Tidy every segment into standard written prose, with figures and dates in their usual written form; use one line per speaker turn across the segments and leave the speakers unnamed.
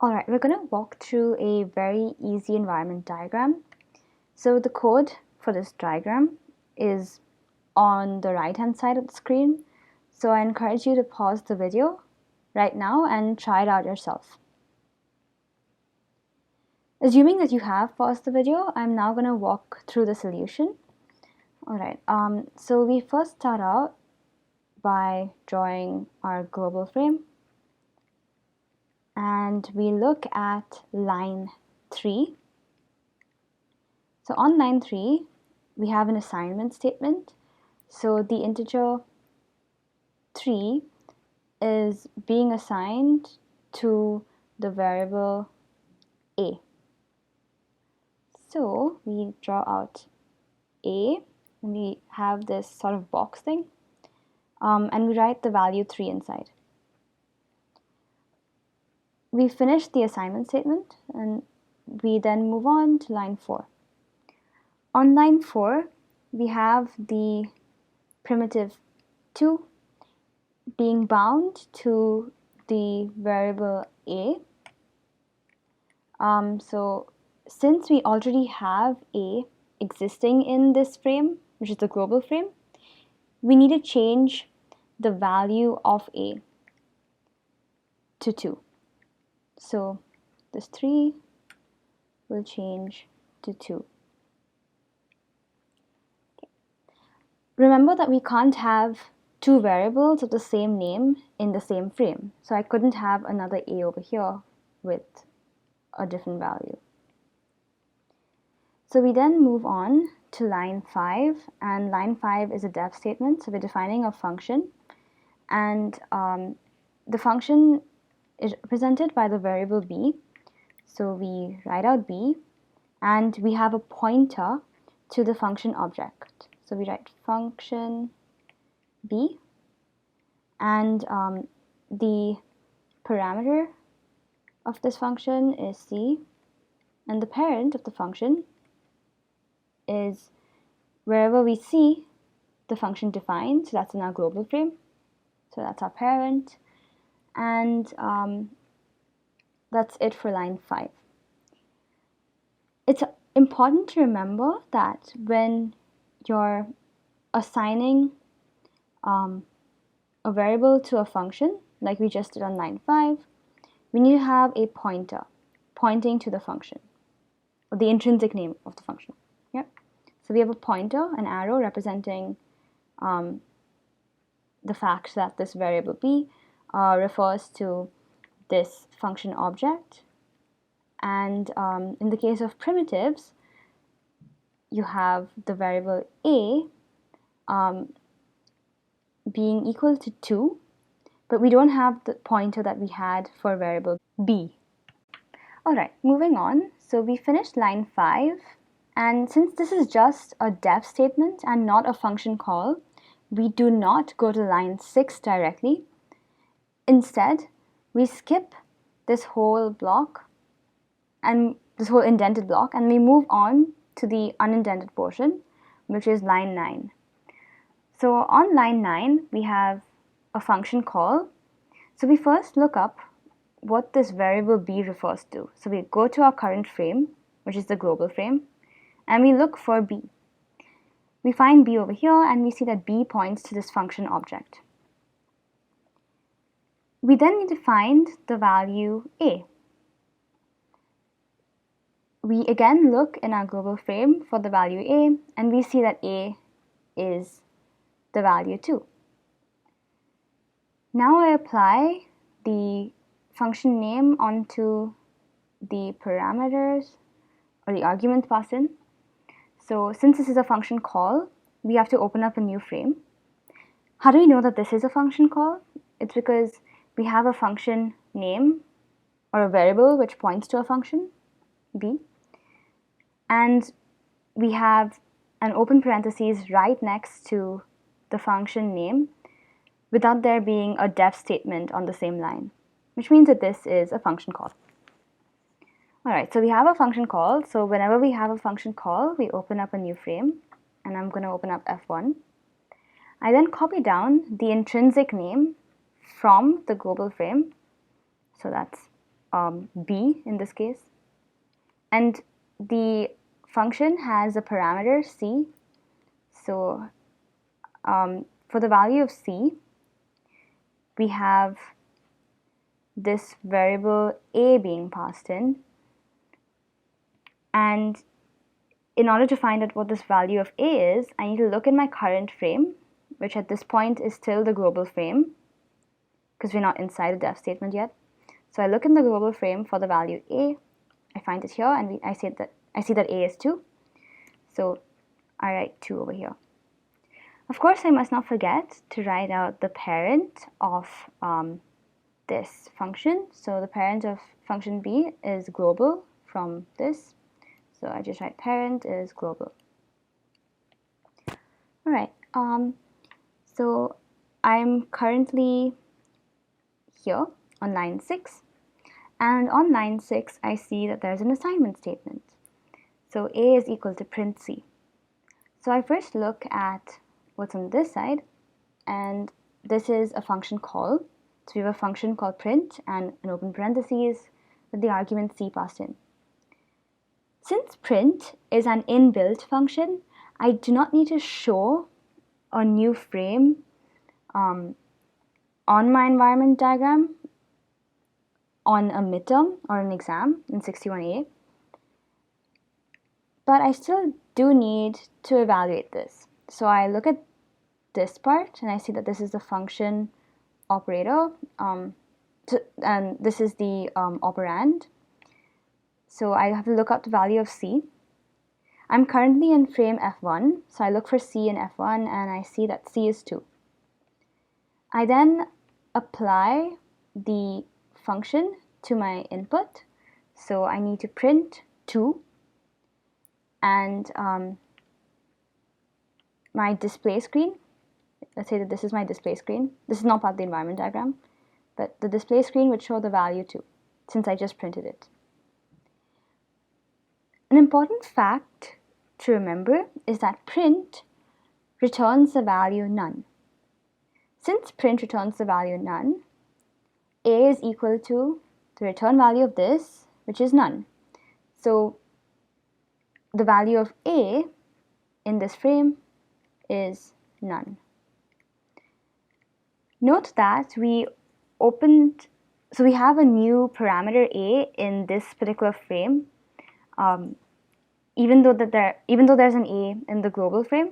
Alright, we're going to walk through a very easy environment diagram. So the code for this diagram is on the right hand side of the screen. So I encourage you to pause the video right now and try it out yourself. Assuming that you have paused the video, I'm now going to walk through the solution. Alright, so we first start out by drawing our global frame. And we look at line 3. So on line 3, we have an assignment statement. So the integer 3 is being assigned to the variable a. So we draw out a, and we have this sort of box thing, and we write the value 3 inside. We finish the assignment statement, and we then move on to line 4. On line 4, we have the primitive 2 being bound to the variable a. So since we already have a existing in this frame, which is the global frame, we need to change the value of a to 2. So this 3 will change to 2. Remember that we can't have two variables of the same name in the same frame. So I couldn't have another a over here with a different value. So we then move on to line 5, and line 5 is a def statement. So we're defining a function, and the function is represented by the variable b. So we write out b, and we have a pointer to the function object. So we write function b, and the parameter of this function is c, and the parent of the function is wherever we see the function defined. So that's in our global frame. So that's our parent, and that's it for line 5. It's important to remember that when you're assigning a variable to a function, like we just did on line 5, we need to have a pointer pointing to the function, or the intrinsic name of the function. Yep. So we have a pointer, an arrow representing the fact that this variable b refers to this function object. And in the case of primitives, you have the variable a being equal to 2, but we don't have the pointer that we had for variable b. Alright, moving on. So we finished line 5, and since this is just a def statement and not a function call, we do not go to line 6 directly. Instead, we skip this whole block and this whole indented block, and we move on to the unindented portion, which is line 9. So on line 9, we have a function call. So we first look up what this variable b refers to. So we go to our current frame, which is the global frame, and we look for b. We find b over here, and we see that b points to this function object. We then need to find the value a. We again look in our global frame for the value a, and we see that a is the value 2. Now I apply the function name onto the parameters, or the arguments passed in. So since this is a function call, we have to open up a new frame. How do we know that this is a function call? It's because we have a function name, or a variable which points to a function, b, and we have an open parentheses right next to the function name without there being a def statement on the same line, which means that this is a function call. Alright, so we have a function call. So whenever we have a function call, we open up a new frame, and I'm going to open up F1. I then copy down the intrinsic name from the global frame. So that's b in this case. And the function has a parameter c. So for the value of c, we have this variable a being passed in. And in order to find out what this value of a is, I need to look in my current frame, which at this point is still the global frame, because we're not inside the def statement yet. So I look in the global frame for the value a, I find it here, and I see that a is 2. So I write 2 over here. Of course, I must not forget to write out the parent of this function. So the parent of function b is global from this. So I just write parent is global. All right. So I'm currently here on line 6. And on line 6, I see that there's an assignment statement. So a is equal to print c. So I first look at what's on this side, and this is a function call. So we have a function called print and an open parentheses with the argument c passed in. Since print is an inbuilt function, I do not need to show a new frame on my environment diagram on a midterm or an exam in 61A. But I still do need to evaluate this. So I look at this part and I see that this is the function operator, and this is the operand. So I have to look up the value of c. I'm currently in frame f1, so I look for c in f1 and I see that c is 2. I then apply the function to my input. So I need to print 2, and my display screen, let's say that this is my display screen. This is not part of the environment diagram, but the display screen would show the value 2 since I just printed it. An important fact to remember is that print returns the value none. Since print returns the value none, a is equal to the return value of this, which is none. So the value of a in this frame is none. Note that we have a new parameter a in this particular frame, even though there's an a in the global frame.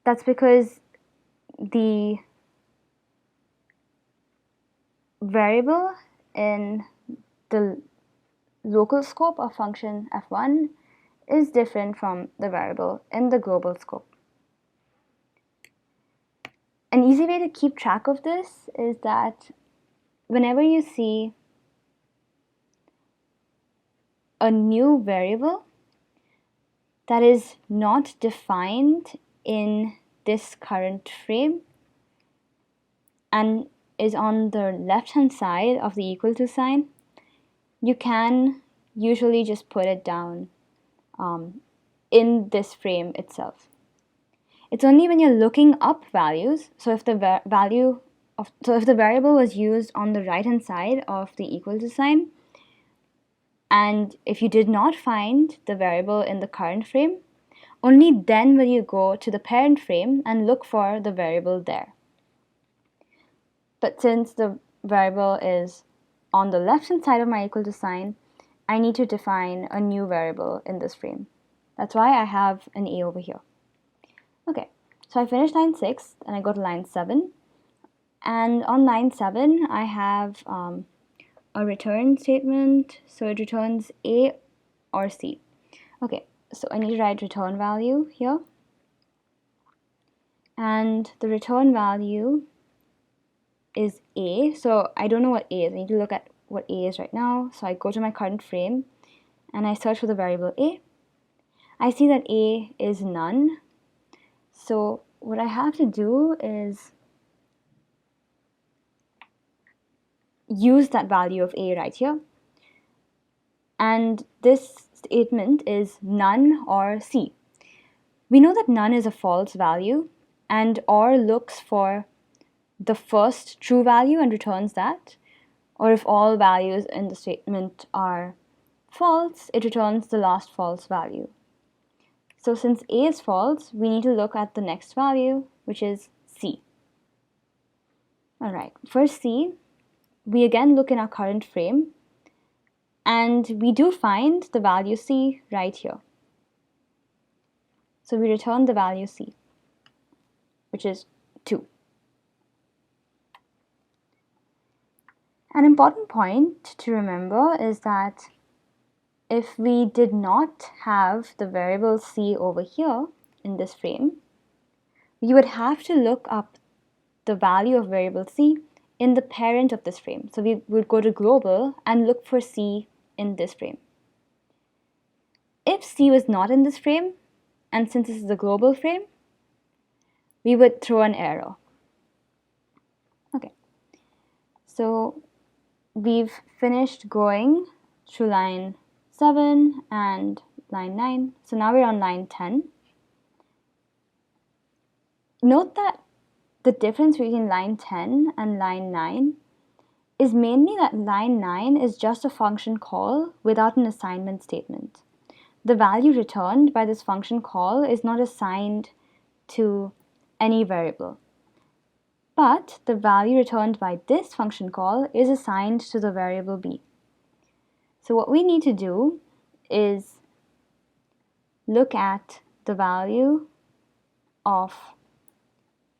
That's because the variable in the local scope of function f1 is different from the variable in the global scope. An easy way to keep track of this is that whenever you see a new variable that is not defined in this current frame and is on the left hand side of the equal to sign, you can usually just put it down in this frame itself. It's only when you're looking up values, so if the variable was used on the right hand side of the equal to sign, and if you did not find the variable in the current frame, only then will you go to the parent frame and look for the variable there. But since the variable is on the left hand side of my equal to sign, I need to define a new variable in this frame. That's why I have an a over here. Okay, so I finished line 6 and I go to line 7. And on line 7, I have a return statement. So it returns a or c. Okay, so I need to write return value here. And the return value is a. So I don't know what a is. I need to look at what a is right now. So I go to my current frame and I search for the variable a. I see that a is none. So what I have to do is use that value of a right here. And this statement is none or c. We know that none is a false value, and or looks for the first true value and returns that. or if all values in the statement are false, it returns the last false value. So since A is false, we need to look at the next value, which is C. Alright, for C, we again look in our current frame, and we do find the value C right here. So we return the value C, which is 2. An important point to remember is that if we did not have the variable C over here in this frame, we would have to look up the value of variable C in the parent of this frame. So we would go to global and look for C in this frame. If C was not in this frame, and since this is a global frame, we would throw an error. Okay, so we've finished going through line 7 and line 9. So now we're on line 10. Note that the difference between line 10 and line 9 is mainly that line 9 is just a function call without an assignment statement. The value returned by this function call is not assigned to any variable, but the value returned by this function call is assigned to the variable b. So what we need to do is look at the value of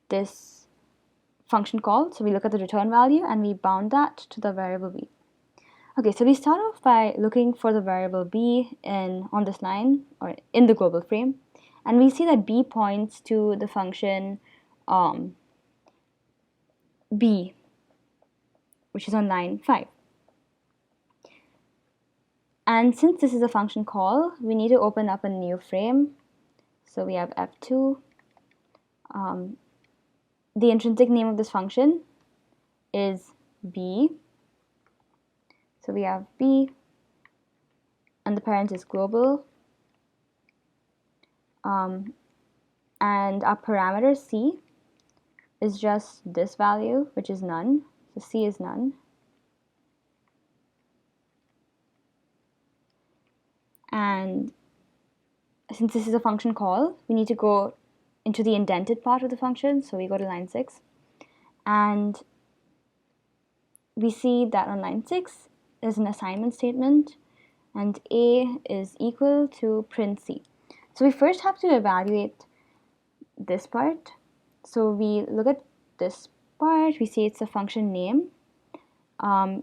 this function call. So we look at the return value and we bound that to the variable b. Okay, so we start off by looking for the variable b on this line or in the global frame, and we see that b points to the function b, which is on line 5. And since this is a function call, we need to open up a new frame. So we have f2. The intrinsic name of this function is b. So we have b, and the parent is global. And our parameter c is just this value, which is none. So c is none. And since this is a function call, we need to go into the indented part of the function. So we go to line 6. And we see that on line 6, there's an assignment statement, and A is equal to print C. So we first have to evaluate this part. So we look at this part, we see it's a function name. Then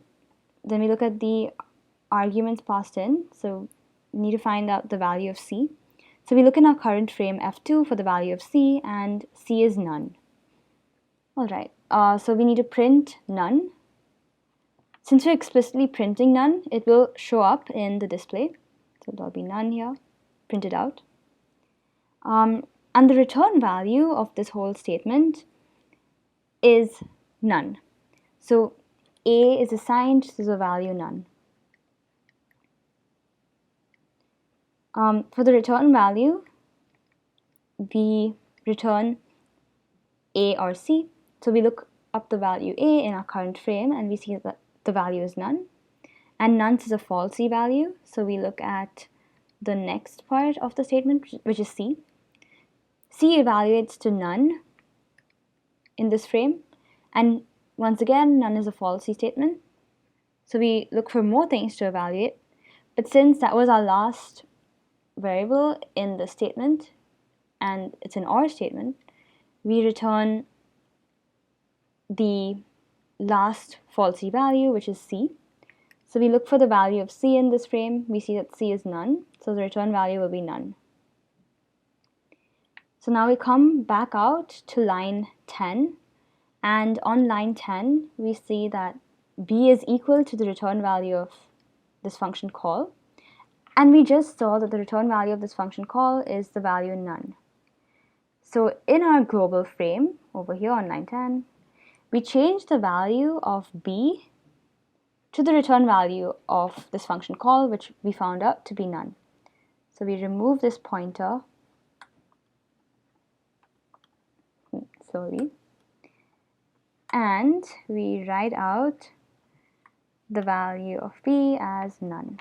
we look at the arguments passed in. So we need to find out the value of C. So we look in our current frame F2 for the value of C, and C is none. Alright, so we need to print none. Since we're explicitly printing none, it will show up in the display. So there'll be none here, printed out. And the return value of this whole statement is none. So A is assigned to the value none. For the return value, we return A or C. So we look up the value A in our current frame, and we see that the value is none. And none is a falsy value, so we look at the next part of the statement, which is C. C evaluates to none in this frame, and once again, none is a falsy statement. So we look for more things to evaluate, but since that was our last variable in the statement, and it's an OR statement, we return the last falsy value, which is C. So we look for the value of C in this frame. We see that C is none, so the return value will be none. So now we come back out to line 10, and on line 10 we see that B is equal to the return value of this function call, and we just saw that the return value of this function call is the value none. So in our global frame over here on line 10, we change the value of B to the return value of this function call, which we found out to be none. So we remove this pointer slowly, and we write out the value of b as none.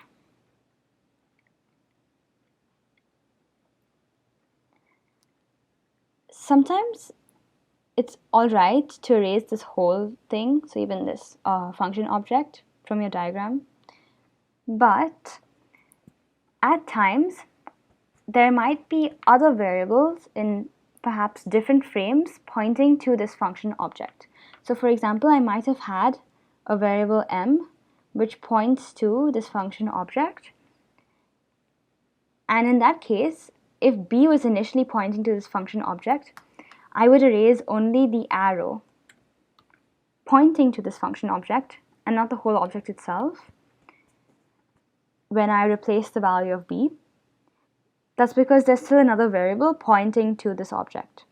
Sometimes it's alright to erase this whole thing, so even this function object from your diagram, but at times there might be other variables in perhaps different frames pointing to this function object. So for example, I might have had a variable m which points to this function object, and in that case, if b was initially pointing to this function object, I would erase only the arrow pointing to this function object and not the whole object itself when I replace the value of b. That's because there's still another variable pointing to this object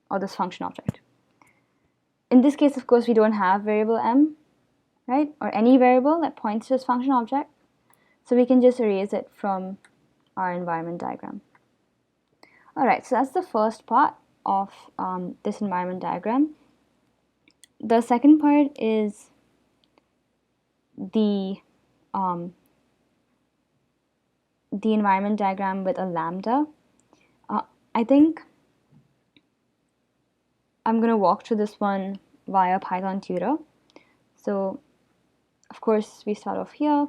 or this function object. In this case, of course, we don't have variable m, right? Or any variable that points to this function object. So we can just erase it from our environment diagram. All right, so that's the first part of this environment diagram. The second part is the environment diagram with a lambda. I think I'm going to walk through this one via Python Tutor. So, of course, we start off here.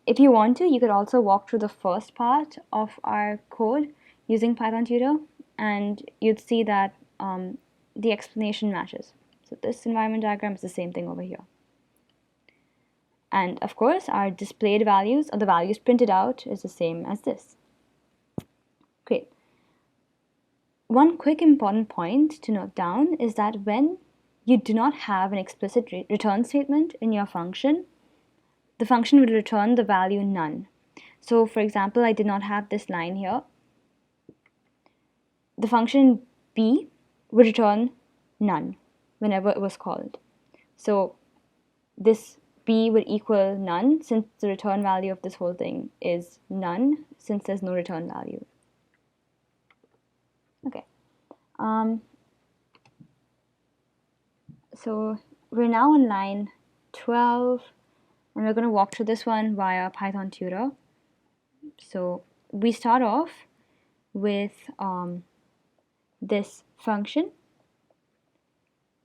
If you want to, you could also walk through the first part of our code using Python Tutor, and you'd see that the explanation matches. So this environment diagram is the same thing over here. And of course, our displayed values, or the values printed out, is the same as this. Great. One quick important point to note down is that when you do not have an explicit return statement in your function, the function will return the value none. So for example, I did not have this line here. The function b would return none whenever it was called. So this b would equal none since the return value of this whole thing is none, since there's no return value. Okay. So we're now on line 12, and we're going to walk through this one via Python Tutor. So we start off with this function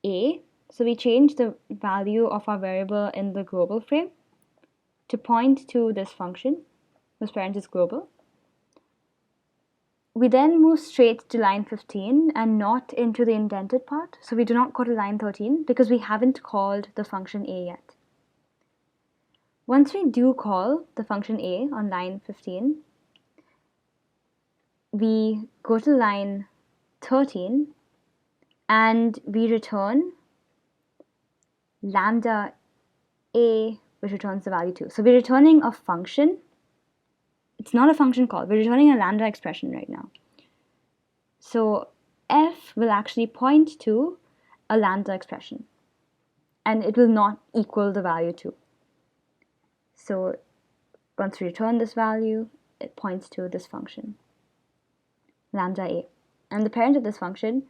a. So we change the value of our variable in the global frame to point to this function whose parent is global. We then move straight to line 15 and not into the indented part. So we do not go to line 13 because we haven't called the function a yet. Once we do call the function a on line 15, we go to line 13 and we return lambda a, which returns the value 2. So we're returning a function. It's not a function call. We're returning a lambda expression right now. So f will actually point to a lambda expression, and it will not equal the value 2. So once we return this value, it points to this function, lambda a. And the parent of this function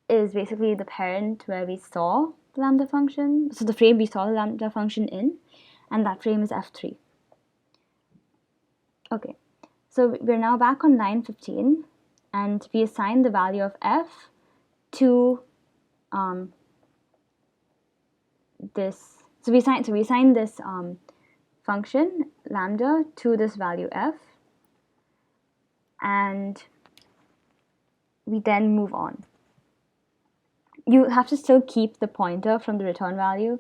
is basically the parent where we saw the lambda function. So the frame we saw the lambda function in, and that frame is f3. Okay, so we're now back on line 15, and we assign the value of f to this. So we assign this function lambda to this value f, and we then move on. You have to still keep the pointer from the return value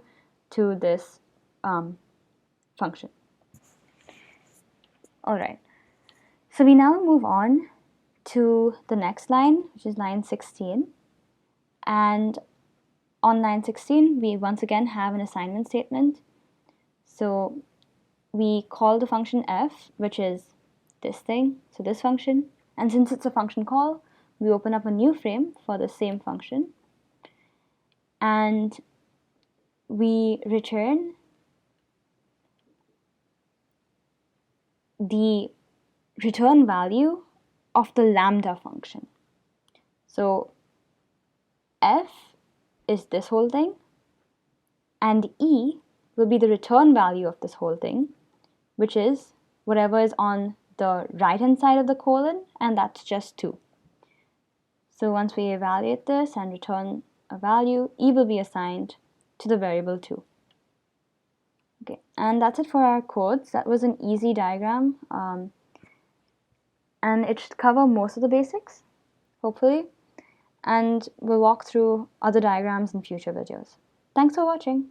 to this function. All right, so we now move on to the next line, which is line 16. And on line 16, we once again have an assignment statement. So we call the function f, which is this thing, so this function. And since it's a function call, we open up a new frame for the same function. And we return the return value of the lambda function. So f is this whole thing, And E will be the return value of this whole thing, which is whatever is on the right-hand side of the colon, and that's just 2. So once we evaluate this and return a value, E will be assigned to the variable 2. Okay, and that's it for our codes. That was an easy diagram, and it should cover most of the basics, hopefully. And we'll walk through other diagrams in future videos. Thanks for watching.